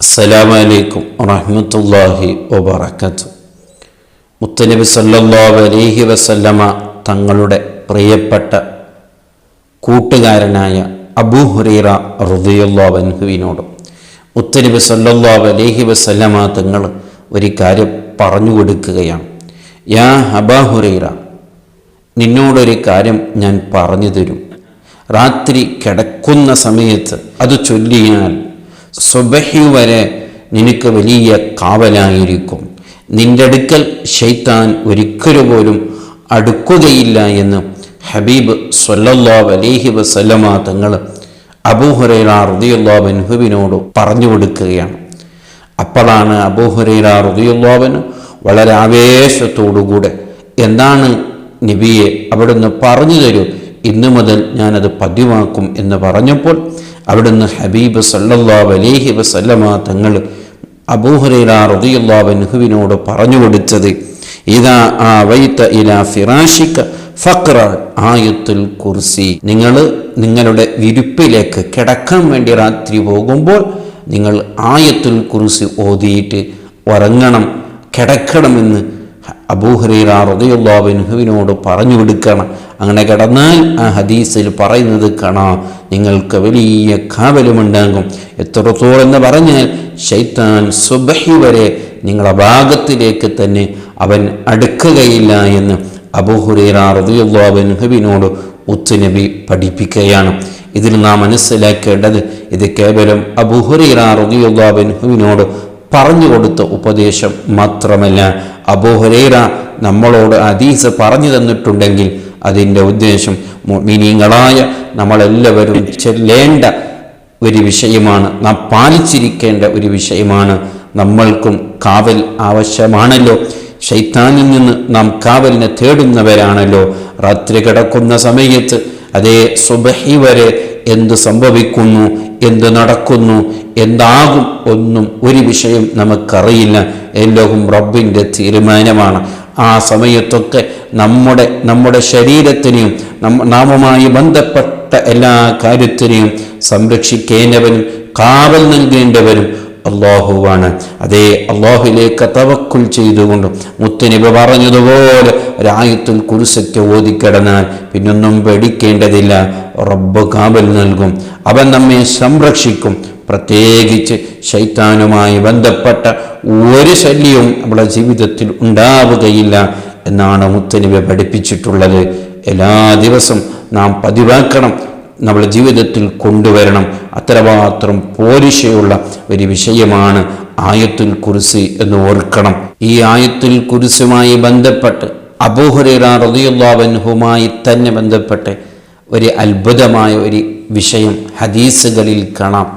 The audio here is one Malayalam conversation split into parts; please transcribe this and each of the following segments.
അസ്സലാമു അലൈക്കും വറഹ്മത്തുള്ളാഹി വബറകാതുഹു. മുത്തനബി സല്ലല്ലാഹു അലൈഹി വസല്ലമ തങ്ങളുടെ പ്രിയപ്പെട്ട കൂട്ടുകാരനായ അബൂ ഹുറൈറ റളിയല്ലാഹു അൻഹുവിനോട് മുത്തനബി സല്ലല്ലാഹു അലൈഹി വസല്ലമ തങ്ങൾ ഒരു കാര്യം പറഞ്ഞു കൊടുക്കുകയാണ്. യാ അബൂ ഹുറൈറ, നിന്നോടൊരു കാര്യം ഞാൻ പറഞ്ഞു തരും. രാത്രി കിടക്കുന്ന സമയത്ത് അത് ചൊല്ലിയാൽ സുബഹി വരെ നിനക്ക് വലിയ കാവലായിരിക്കും. നിന്റെ അടുക്കൽ ശൈത്താൻ ഒരിക്കലും പോലും അടുക്കുകയില്ല എന്ന് ഹബീബ് സ്വല്ലല്ലാഹു അലൈഹി വസല്ലമ തങ്ങൾ അബൂ ഹുറൈറ റളിയല്ലാഹു അൻഹുവിനോട് പറഞ്ഞു കൊടുക്കുകയാണ്. അപ്പോഴാണ് അബൂ ഹുറൈറ റളിയല്ലാഹു അൻഹു വളരെ ആവേശത്തോടുകൂടെ, എന്താണ് നബിയെ, അവിടുന്ന് പറഞ്ഞു തരൂ, ഇന്നു മുതൽ ഞാനത് പതിവാക്കും എന്ന് പറഞ്ഞപ്പോൾ അവിടുന്ന് ഹബീബ് സല്ലല്ലാഹു അലൈഹി വസല്ലമ തങ്ങൾ അബൂ ഹുറൈറ റളിയല്ലാഹു അൻഹുവിനോട് പറഞ്ഞു കൊടുത്തത്, ഇദാ ആവൈത ഇലാ ഫിറാശിക ഫഖ്റ ആയത്തുൽ കുർസി. നിങ്ങൾ നിങ്ങളുടെ വിരിപ്പിലേക്ക് കിടക്കാൻ വേണ്ടി രാത്രി പോകുമ്പോൾ നിങ്ങൾ ആയത്തുൽ കുർസി ഓതിയിട്ട് ഉറങ്ങണം, കിടക്കണമെന്ന് അബൂ ഹുറൈറ റളിയല്ലാഹു അൻഹുവിനോട് പറഞ്ഞു കൊടുക്കണം. അങ്ങനെ കിടന്നാൽ ആ ഹദീസിൽ പറയുന്നത് കാണാം, നിങ്ങൾക്ക് വലിയ കാവലുമുണ്ടാകും. എത്രത്തോളം എന്ന് പറഞ്ഞാൽ ശൈത്താൻ സുബഹി വരെ നിങ്ങളുടെ ഭാഗത്തിലേക്ക് തന്നെ അവൻ അടുക്കുകയില്ല എന്ന് അബൂ ഹുറൈറ റളിയല്ലാഹു അൻഹുവിനോട് മുത്തുനബി പഠിപ്പിക്കുകയാണ്. ഇതിൽ നാം മനസ്സിലാക്കേണ്ടത്, ഇത് കേവലം അബൂ ഹുറൈറ റളിയല്ലാഹു അൻഹുവിനോട് പറഞ്ഞു കൊടുത്ത ഉപദേശം മാത്രമല്ല. അബൂ ഹുറൈറ നമ്മളോട് ഹദീസ് പറഞ്ഞു തന്നിട്ടുണ്ടെങ്കിൽ അതിൻ്റെ ഉദ്ദേശം മുഅ്മിനീങ്ങളായ നമ്മളെല്ലാവരും ചെല്ലേണ്ട ഒരു വിഷയമാണ്, നാം പാലിച്ചിരിക്കേണ്ട ഒരു വിഷയമാണ്. നമ്മൾക്കും കാവൽ ആവശ്യമാണല്ലോ. ശൈത്താനിൽ നിന്ന് നാം കാവലിനെ തേടുന്നവരാണല്ലോ. രാത്രി കിടക്കുന്ന സമയത്ത് അതേ സുബഹി വരെ എന്ത് സംഭവിക്കുന്നു, എന്ത് നടക്കുന്നു, എന്താകും ഒന്നും ഒരു വിഷയം നമുക്കറിയില്ല. എല്ലാം റബ്ബിൻ്റെ തീരുമാനമാണ്. ആ സമയത്തൊക്കെ നമ്മുടെ ശരീരത്തിനെയും നാമുമായി ബന്ധപ്പെട്ട എല്ലാ കാര്യത്തിനെയും സംരക്ഷിക്കേണ്ടവനും കാവൽ നൽകേണ്ടവനും അല്ലാഹുവാണ്. അതേ അല്ലാഹുവിലേക്ക് തവക്കുൽ ചെയ്തുകൊണ്ട് മുത്തുനബി പറഞ്ഞതുപോലെ ഒരായത്തുൽ കുർസിക്ക് ഓതിക്കിടന്നാൽ പിന്നൊന്നും പേടിക്കേണ്ടതില്ല. റബ്ബ് കാവൽ നൽകും, അവൻ നമ്മെ സംരക്ഷിക്കും. പ്രത്യേകിച്ച് ശൈത്താനുമായി ബന്ധപ്പെട്ട ഒരു ശല്യവും നമ്മുടെ ജീവിതത്തിൽ ഉണ്ടാവുകയില്ല എന്നാണ് മുത്തുനബി പഠിപ്പിച്ചിട്ടുള്ളത്. എല്ലാ ദിവസവും നാം പതിവാക്കണം, നമ്മുടെ ജീവിതത്തിൽ കൊണ്ടുവരണം. അത്രമാത്രം പോരിശയുള്ള ഒരു വിഷയമാണ് ആയത്തുൽ കുർസി എന്ന് ഓർക്കണം. ഈ ആയത്തുൽ കുർസിയുമായി ബന്ധപ്പെട്ട് അബൂ ഹുറൈറ റളിയല്ലാഹു അൻഹുമായി തന്നെ ബന്ധപ്പെട്ട് ഒരു അത്ഭുതമായ ഒരു വിഷയം ഹദീസുകളിൽ കാണാം.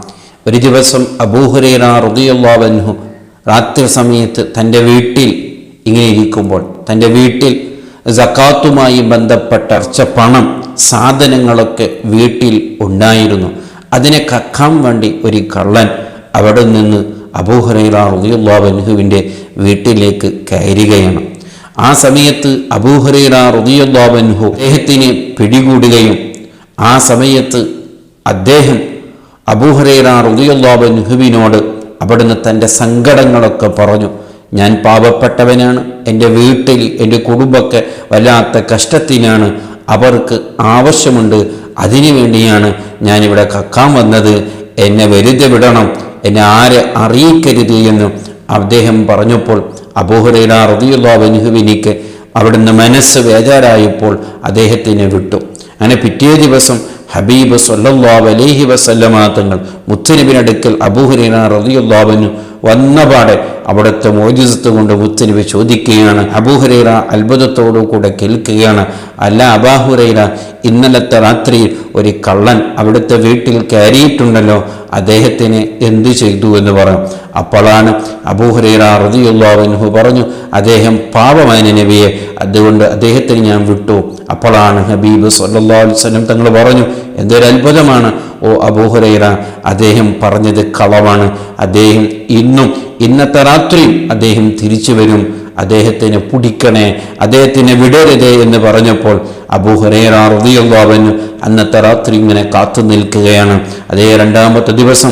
ഒരു ദിവസം അബൂ ഹുറൈറ റളിയല്ലാഹു അൻഹു രാത്രി സമയത്ത് തൻ്റെ വീട്ടിൽ ഇങ്ങനെ ഇരിക്കുമ്പോൾ, തൻ്റെ വീട്ടിൽ സക്കാത്തുമായി ബന്ധപ്പെട്ട പണം സാധനങ്ങളൊക്കെ വീട്ടിൽ ഉണ്ടായിരുന്നു. അതിനെ കക്കാൻ വേണ്ടി ഒരു കള്ളൻ അവിടെ നിന്ന് അബൂ ഹുറൈറ റളിയല്ലാഹു അൻഹുവിൻ്റെ വീട്ടിലേക്ക് കയറുകയാണ്. ആ സമയത്ത് അബൂ ഹുറൈറ റളിയല്ലാഹു അൻഹു അദ്ദേഹത്തിനെ പിടികൂടുകയും ആ സമയത്ത് അദ്ദേഹം അബൂ ഹുറൈറ റളിയല്ലാഹു അൻഹുവിനോട് അവിടുന്ന് തൻ്റെ സങ്കടങ്ങളൊക്കെ പറഞ്ഞു. ഞാൻ പാവപ്പെട്ടവനാണ്, എൻ്റെ വീട്ടിൽ എൻ്റെ കുടുംബമൊക്കെ വല്ലാത്ത കഷ്ടത്തിനാണ്, അവർക്ക് ആവശ്യമുണ്ട്, അതിനു വേണ്ടിയാണ് ഞാനിവിടെ കക്കാൻ വന്നത്, എന്നെ വെറുതെ വിടണം, എന്നെ ആരെ അറിയിക്കരുത് എന്ന് അദ്ദേഹം പറഞ്ഞപ്പോൾ അബൂ ഹുറൈറ റളിയല്ലാഹു അൻഹുവിനിക്ക് അവിടുന്ന് മനസ്സ് വേജാറായപ്പോൾ അദ്ദേഹത്തിനെ വിട്ടു. അങ്ങനെ പിറ്റേ ദിവസം ഹബീബ് സ്വല്ലല്ലാഹു അലൈഹി വസല്ലമ തങ്ങൾ മുത്തുനബിനടുക്കൽ അബൂ ഹുറൈറ റളിയല്ലാഹു അൻഹു വന്നപാടെ അവിടുത്തെ മോജിസത്ത് കൊണ്ട് മുത്തുനബി ചോദിക്കുകയാണ്. അബൂ ഹുറൈറ അത്ഭുതത്തോടു കൂടെ കേൾക്കുകയാണ്, അല്ല അബൂ ഹുറൈറ, ഇന്നലത്തെ രാത്രിയിൽ ഒരു കള്ളൻ അവിടുത്തെ വീട്ടിൽ കയറിയിട്ടുണ്ടല്ലോ, അദ്ദേഹത്തിന് എന്ത് ചെയ്തു എന്ന് പറയും. അപ്പോഴാണ് അബൂ ഹുറൈറ റളിയല്ലാഹു അൻഹു പറഞ്ഞു, അദ്ദേഹം പാപമായ നബിയെ, അതുകൊണ്ട് അദ്ദേഹത്തിന് ഞാൻ വിട്ടു. അപ്പോഴാണ് ഹബീബ് സ്വല്ലല്ലാഹു അലൈഹി വസല്ലം തങ്ങൾ പറഞ്ഞു, എന്തൊരു അത്ഭുതമാണ് ഓ അബൂ ഹുറൈറ, അദ്ദേഹം പറഞ്ഞത് കളവാണ്, അദ്ദേഹം ഇന്നത്തെ രാത്രി അദ്ദേഹം തിരിച്ചു വരും, അദ്ദേഹത്തിനെ പിടിക്കണേ, അദ്ദേഹത്തിനെ വിടരുതേ എന്ന് പറഞ്ഞപ്പോൾ അബൂ ഹുറൈറ റളിയല്ലാഹു അൻഹു അന്നത്തെ രാത്രി ഇങ്ങനെ കാത്തു നിൽക്കുകയാണ്. അതേ രണ്ടാമത്തെ ദിവസം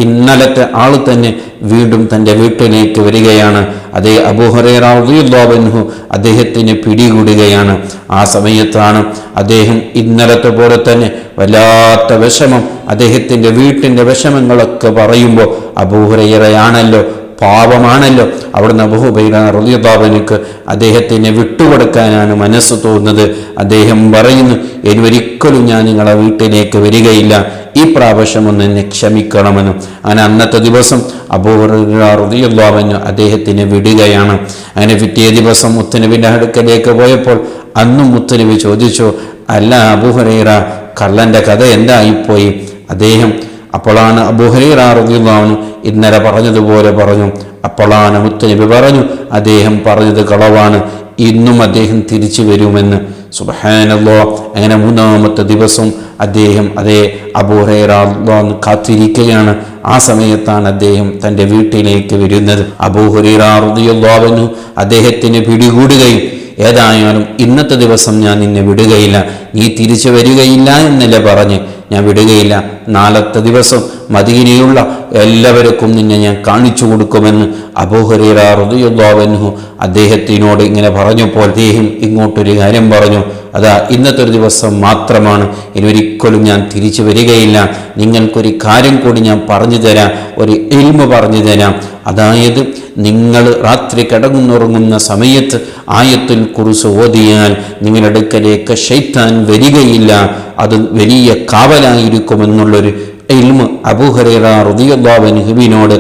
ഇന്നലത്തെ ആൾ തന്നെ വീണ്ടും തൻ്റെ വീട്ടിലേക്ക് വരികയാണ്. അതേ അബൂ ഹുറൈറ റളിയല്ലാഹു അൻഹു അദ്ദേഹത്തിന് പിടികൂടുകയാണ്. ആ സമയത്താണ് അദ്ദേഹം ഇന്നലത്തെ പോലെ തന്നെ വല്ലാത്ത വിഷമം, അദ്ദേഹത്തിൻ്റെ വീട്ടിൻ്റെ വിഷമങ്ങളൊക്കെ പറയുമ്പോൾ അബൂ ഹുറൈറയാണല്ലോ, പാപമാണല്ലോ, അവിടുന്ന് അബൂ ഹുറൈറ റളിയല്ലാഹു അൻഹു അദ്ദേഹത്തിനെ വിട്ടുകൊടുക്കാനാണ് മനസ്സ് തോന്നുന്നത്. അദ്ദേഹം പറയുന്നു, ഇനി ഒരിക്കലും ഞാൻ നിങ്ങളെ വീട്ടിലേക്ക് വരികയില്ല, ഈ പ്രാവശ്യം ഒന്ന് എന്നെ ക്ഷമിക്കണമെന്ന്. അങ്ങനെ അന്നത്തെ ദിവസം അബൂ ഹുറൈറ റളിയല്ലാഹു അൻഹു അദ്ദേഹത്തിനെ വിടുകയാണ്. അങ്ങനെ പിറ്റേ ദിവസം മുത്തുനബിൻ്റെ അടുക്കലേക്ക് പോയപ്പോൾ അന്നും മുത്തുനബി ചോദിച്ചു, അല്ല അബൂ ഹുറൈറ, കള്ളൻ്റെ കഥ എന്തായിപ്പോയി? അപ്പോഴാണ് അബൂ ഹുറൈറ റളിയല്ലാഹു അൻഹു ഇന്നലെ പറഞ്ഞതുപോലെ പറഞ്ഞു. അപ്പോഴാണ് മുത്തുനബി പറഞ്ഞു, അദ്ദേഹം പറഞ്ഞത് കളവാണ്, ഇന്നും അദ്ദേഹം തിരിച്ചു വരുമെന്ന്. സുബ്ഹാനല്ലാഹ്. അങ്ങനെ മൂന്നാമത്തെ ദിവസം അദ്ദേഹം അതേ അബൂ ഹുറൈറ റളിയല്ലാഹു അൻഹു കാത്തിരിക്കുകയാണ്. ആ സമയത്താണ് അദ്ദേഹം തൻ്റെ വീട്ടിലേക്ക് വരുന്നത്. അബൂ ഹുറൈറ റളിയല്ലാഹു അൻഹു അദ്ദേഹത്തിന് പിടികൂടുകയും, ഏതായാലും ഇന്നത്തെ ദിവസം ഞാൻ നിന്നെ വിടുകയില്ല, നീ തിരിച്ചു വരികയില്ല എന്നല്ലേ പറഞ്ഞ്, ഞാൻ വിടുകയില്ല, നാളത്തെ ദിവസം മദീനയുള്ള എല്ലാവർക്കും നിന്നെ ഞാൻ കാണിച്ചു കൊടുക്കുമെന്ന് അബൂ ഹുറൈറ റളിയല്ലാഹു അൻഹു അദ്ദേഹത്തിനോട് ഇങ്ങനെ പറഞ്ഞപ്പോൾ അദ്ദേഹം ഇങ്ങോട്ടൊരു കാര്യം പറഞ്ഞു, അതാ ഇന്നത്തെ ഒരു ദിവസം മാത്രമാണ്, ഇനി ഒരിക്കലും ഞാൻ തിരിച്ചു വരികയില്ല, നിങ്ങൾക്കൊരു കാര്യം കൂടി ഞാൻ പറഞ്ഞു തരാം, ഒരു ഇൽമു പറഞ്ഞു തരാം. അതായത് നിങ്ങൾ രാത്രി കിടന്നുറങ്ങുന്ന സമയത്ത് ആയത്തുൽ കുർസി ഓതിയാൽ നിങ്ങളുടെ അടുക്കലേക്ക് ശൈത്താൻ വരികയില്ല, അത് വലിയ കാവലായിരിക്കുമെന്നുള്ളൊരു ഇൽമു അബൂ ഹുറൈറ റളിയല്ലാഹു അൻഹുവിനോട്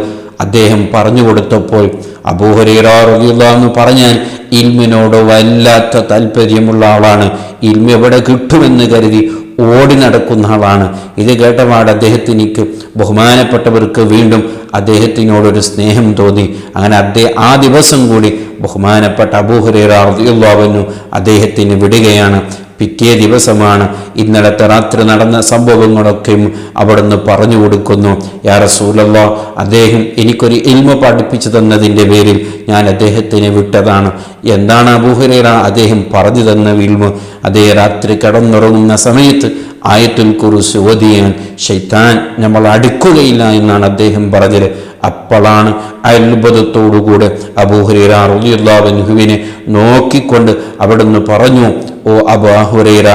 അദ്ദേഹം പറഞ്ഞു കൊടുത്തപ്പോൾ അബൂ ഹുറൈറ റളിയല്ലാഹു അൻഹു പറഞ്ഞാൽ ഇൽമിനോട് വല്ലാത്ത താല്പര്യമുള്ള ആളാണ്, ഇൽമു എവിടെ കിട്ടുമെന്ന് കരുതി ഓടി നടക്കുന്ന ആളാണ്. ഇത് കേട്ടപാട് അദ്ദേഹത്തിനിക്ക് ബഹുമാനപ്പെട്ടവർക്ക് വീണ്ടും അദ്ദേഹത്തിനോടൊരു സ്നേഹം തോന്നി. അങ്ങനെ ആ ദിവസം കൂടി ബഹുമാനപ്പെട്ട അബൂ ഹുറൈറ റളിയല്ലാഹു അൻഹു അദ്ദേഹത്തിന് വിടുകയാണ്. പിറ്റേ ദിവസമാണ് ഇന്നലത്തെ രാത്രി നടന്ന സംഭവങ്ങളൊക്കെയും അവിടുന്ന് പറഞ്ഞു കൊടുക്കുന്നു. യാ റസൂലല്ലാഹ്, അദ്ദേഹം എനിക്കൊരു ഇൽമു പഠിപ്പിച്ചു തന്നതിൻ്റെ പേരിൽ ഞാൻ അദ്ദേഹത്തിനെ വിട്ടതാണ്. എന്താണ് അബൂ ഹുറൈറ അദ്ദേഹം പറഞ്ഞു തന്ന ഇൽമു? അതേ രാത്രി കിടന്നുറങ്ങുന്ന സമയത്ത് ആയത്തുൽ കുർസി ഓതിയാൽ ശൈത്താൻ നമ്മൾ അടുക്കുകയില്ല എന്നാണ് അദ്ദേഹം പറഞ്ഞത്. അപ്പോഴാണ് അത്ഭുതത്തോടുകൂടെ അബൂ ഹുറൈറ റളിയല്ലാഹു അൻഹുവിനെ നോക്കിക്കൊണ്ട് അവിടുന്ന് പറഞ്ഞു, ഓ അബൂ ഹുറൈറ,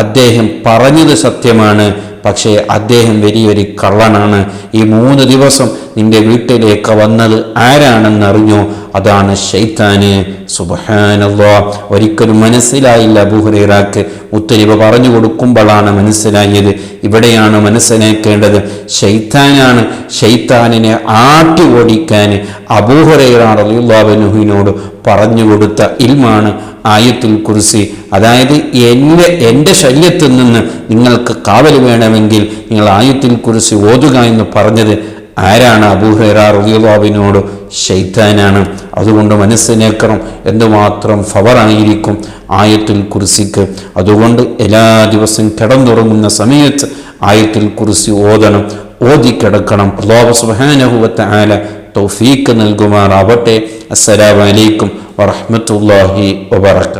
അദ്ദേഹം പറഞ്ഞത് സത്യമാണ്, പക്ഷേ അദ്ദേഹം വലിയൊരു കള്ളനാണ്. ഈ 3 ദിവസം നിന്റെ വീട്ടിലേക്ക് വന്നത് ആരാണെന്നറിഞ്ഞോ? അതാണ് ശൈത്താന്. സുബ്ഹാനല്ലാഹ്. ഒരിക്കലും മനസ്സിലായില്ല അബൂ ഹുറൈറക്ക്. മുത്തുനബി പറഞ്ഞു കൊടുക്കുമ്പോഴാണ് മനസ്സിലായത്. ഇവിടെയാണ് മനസ്സിലാക്കേണ്ടത്. ശൈത്താനാണ്. ശൈത്താനിനെ ആട്ടി ഓടിക്കാൻ അബൂ ഹുറൈറ റളിയല്ലാഹു അൻഹുവിനോട് പറഞ്ഞു കൊടുത്ത ഇൽമാണ് ആയത്തുൽ കുർസി. അതായത് എൻ്റെ ശല്യത്തിൽ നിന്ന് നിങ്ങൾക്ക് കാവൽ വേണമെങ്കിൽ നിങ്ങൾ ആയത്തുൽ കുർസി ഓതുക എന്ന് പറഞ്ഞത് ആരാണ്? അബൂ ഹുറൈറ റളിയല്ലാഹു അൻഹുവിനോട് ശൈത്താനാണ്. അതുകൊണ്ട് മനസ്സിലാക്കണം എന്തുമാത്രം ഫവറായിരിക്കും ആയത്തുൽ കുർസിക്ക്. അതുകൊണ്ട് എല്ലാ ദിവസവും കിടന്നുറങ്ങുന്ന സമയത്ത് ആയത്തുൽ കുർസി ഓതണം, ഓതിക്കിടക്കണം. അല്ലാഹു സുബ്ഹാനഹു വ തആല തൗഫീഖ് നൽകുമാറാവട്ടെ. അസ്സലാമു അലൈക്കും വറഹ്മത്തുള്ളാഹി വബറകാതുഹു.